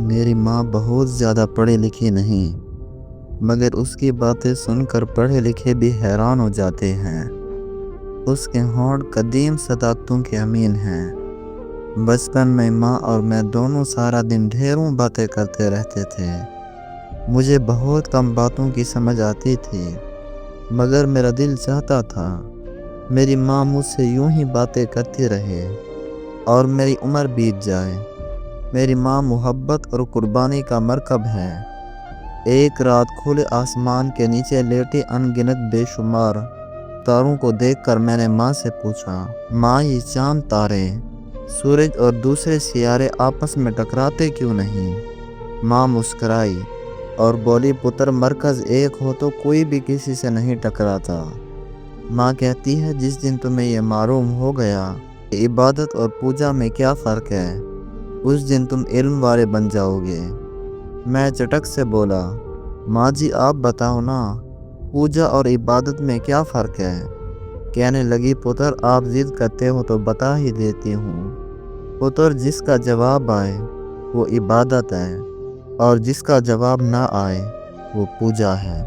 میری ماں بہت زیادہ پڑھی لکھی نہیں، مگر اس کی باتیں سن کر پڑھے لکھے بھی حیران ہو جاتے ہیں۔ اس کے ہونٹ قدیم صداقتوں کے امین ہیں۔ بچپن میں ماں اور میں دونوں سارا دن ڈھیروں باتیں کرتے رہتے تھے۔ مجھے بہت کم باتوں کی سمجھ آتی تھی، مگر میرا دل چاہتا تھا میری ماں مجھ سے یوں ہی باتیں کرتی رہے اور میری عمر بیت جائے۔ میری ماں محبت اور قربانی کا مرکب ہے۔ ایک رات کھلے آسمان کے نیچے لیٹے ان گنت بے شمار تاروں کو دیکھ کر میں نے ماں سے پوچھا، ماں یہ چاند، تارے، سورج اور دوسرے سیارے آپس میں ٹکراتے کیوں نہیں؟ ماں مسکرائی اور بولی، پتر مرکز ایک ہو تو کوئی بھی کسی سے نہیں ٹکراتا۔ ماں کہتی ہے جس دن تمہیں یہ معلوم ہو گیا کہ عبادت اور پوجا میں کیا فرق ہے، اس دن تم علم والے بن جاؤ گے۔ میں چٹک سے بولا، ماں جی آپ بتاؤ نا، پوجا اور عبادت میں کیا فرق ہے؟ کہنے لگی، پتر آپ ضد کرتے ہو تو بتا ہی دیتی ہوں۔ پتر جس کا جواب آئے وہ عبادت ہے، اور جس کا جواب نہ آئے وہ پوجا ہے۔